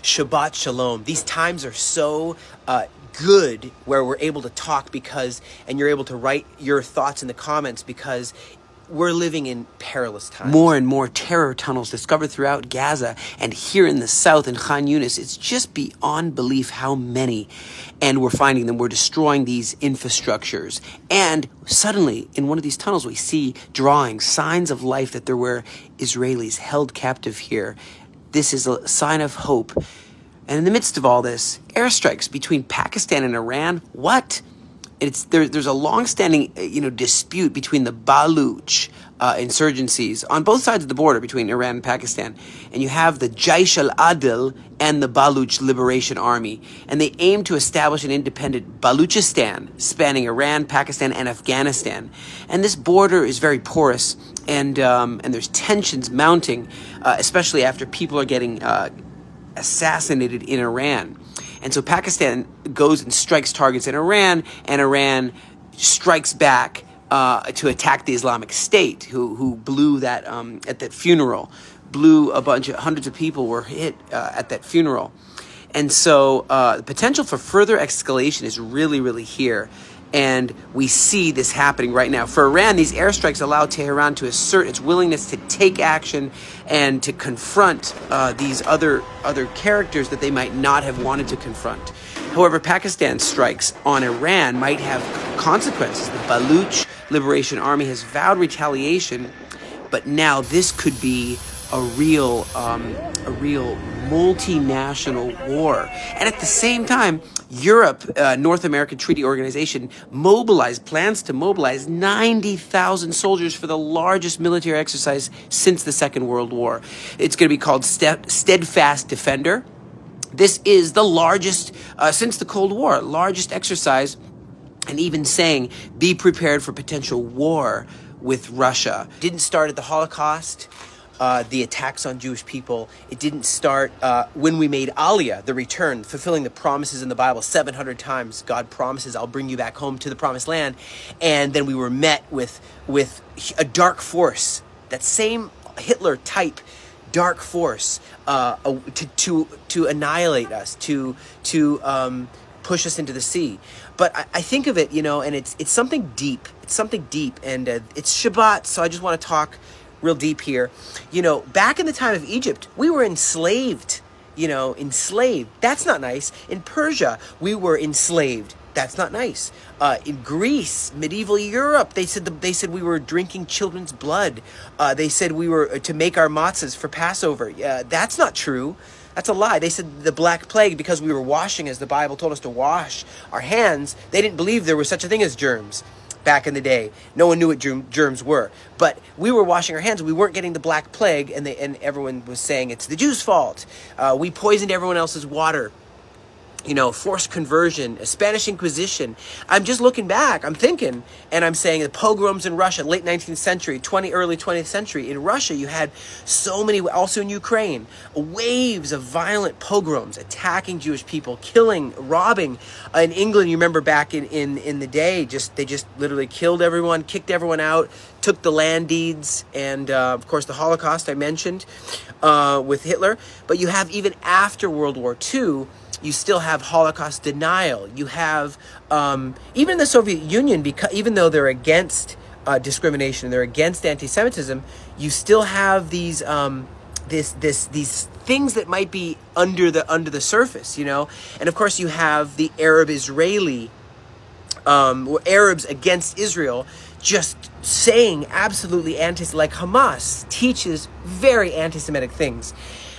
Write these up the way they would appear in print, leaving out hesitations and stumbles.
Shabbat Shalom. These times are so good where we're able to talk and you're able to write your thoughts in the comments because we're living in perilous times. More and more terror tunnels discovered throughout Gaza and here in the south in Khan Yunis. It's just beyond belief how many. And we're finding them. We're destroying these infrastructures. And suddenly, in one of these tunnels, we see drawings, signs of life that there were Israelis held captive here. This is a sign of hope. And in the midst of all this, airstrikes between Pakistan and Iran. What? There's a long-standing dispute between the Baluch insurgencies on both sides of the border between Iran and Pakistan, and you have the Jaish al-Adil and the Baluch Liberation Army, and they aim to establish an independent Baluchistan spanning Iran, Pakistan, and Afghanistan. And this border is very porous, and there's tensions mounting, especially after people are getting assassinated in Iran. And so Pakistan goes and strikes targets in Iran, and Iran strikes back to attack the Islamic State, who blew that at that funeral, hundreds of people were hit at that funeral. And so the potential for further escalation is really, really here. And we see this happening right now. For Iran, these airstrikes allow Tehran to assert its willingness to take action and to confront these other characters that they might not have wanted to confront. However, Pakistan's strikes on Iran might have consequences. The Baluch Liberation Army has vowed retaliation, but now this could be a real multinational war. And at the same time, Europe, North American Treaty Organization, plans to mobilize 90,000 soldiers for the largest military exercise since the Second World War. It's going to be called Steadfast Defender. This is the largest, since the Cold War, largest exercise, and even saying, be prepared for potential war with Russia. It didn't start at the Holocaust. The attacks on Jewish people. It didn't start when we made Aliyah, the return, fulfilling the promises in the Bible 700 times. God promises, I'll bring you back home to the promised land. And then we were met with a dark force, that same Hitler type dark force to annihilate us, to push us into the sea. But I think of it, and it's something deep. It's something deep, and it's Shabbat, so I just want to talk real deep here. Back in the time of Egypt, we were enslaved. Enslaved. That's not nice. In Persia, we were enslaved. That's not nice. In Greece, medieval Europe, they said we were drinking children's blood. They said we were to make our matzahs for Passover. That's not true. That's a lie. They said the Black Plague, because we were washing, as the Bible told us to wash our hands, they didn't believe there was such a thing as germs. Back in the day, no one knew what germs were, but we were washing our hands. We weren't getting the Black Plague, and everyone was saying it's the Jews' fault. We poisoned everyone else's water. Forced conversion, a Spanish Inquisition. I'm just looking back. I'm thinking, and I'm saying the pogroms in Russia, late 19th century, early 20th century. In Russia, you had so many, also in Ukraine, waves of violent pogroms attacking Jewish people, killing, robbing. In England, you remember back in the day, they just literally killed everyone, kicked everyone out, took the land deeds, and of course the Holocaust I mentioned with Hitler. But you have, even after World War II, you still have Holocaust denial. You have, even the Soviet Union, because even though they're against discrimination, they're against anti-Semitism, you still have these these things that might be under the surface, And of course, you have the Arab-Israeli, Arabs against Israel, just saying absolutely like Hamas teaches very anti-Semitic things.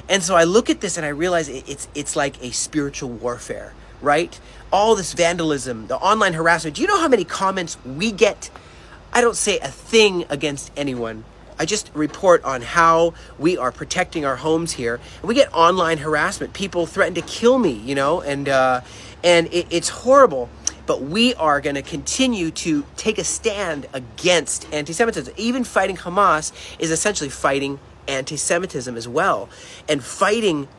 And so I look at this and I realize it's like a spiritual warfare, right? All this vandalism, the online harassment. Do you know how many comments we get? I don't say a thing against anyone. I just report on how we are protecting our homes here. And we get online harassment. People threaten to kill me, and it's horrible. But we are going to continue to take a stand against anti-Semitism. Even fighting Hamas is essentially fighting anti-Semitism as well. And fighting,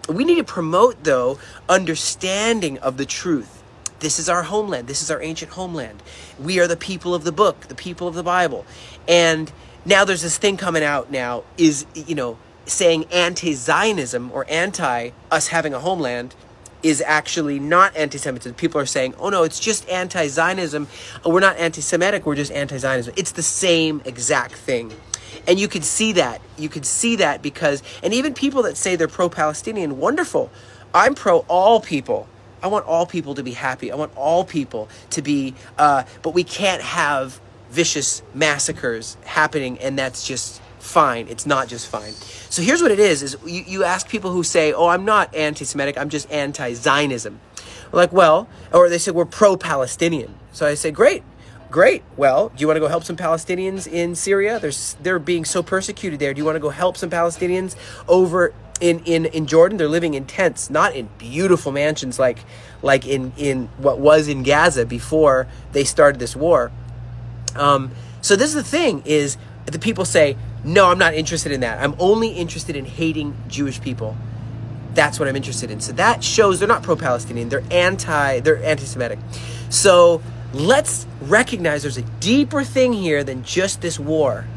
we need to promote, though, understanding of the truth. This is our homeland. This is our ancient homeland. We are the people of the book, the people of the Bible. And now there's this thing coming out now, is, saying anti-Zionism or anti us having a homeland is actually not anti-Semitism. People are saying, oh no, it's just anti-Zionism. We're not anti-Semitic, we're just anti-Zionism. It's the same exact thing. And you could see that. You could see that because, and even people that say they're pro-Palestinian, wonderful. I'm pro all people. I want all people to be happy. I want all people to be, but we can't have vicious massacres happening, and that's just fine. It's not just fine. So here's what it is you ask people who say, oh, I'm not anti-Semitic, I'm just anti-Zionism. We're like, well, or they say we're pro-Palestinian. So I say, great. Well, do you want to go help some Palestinians in Syria? They're being so persecuted there. Do you want to go help some Palestinians over in Jordan? They're living in tents, not in beautiful mansions like in what was in Gaza before they started this war. So this is the thing, is the people say, no, I'm not interested in that. I'm only interested in hating Jewish people. That's what I'm interested in. So that shows they're not pro-Palestinian. They're anti-Semitic. So let's recognize there's a deeper thing here than just this war.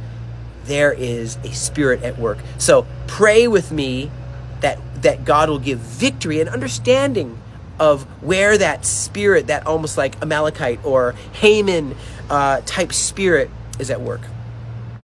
There is a spirit at work. So pray with me that God will give victory and understanding of where that spirit, that almost like Amalekite or Haman type spirit is at work.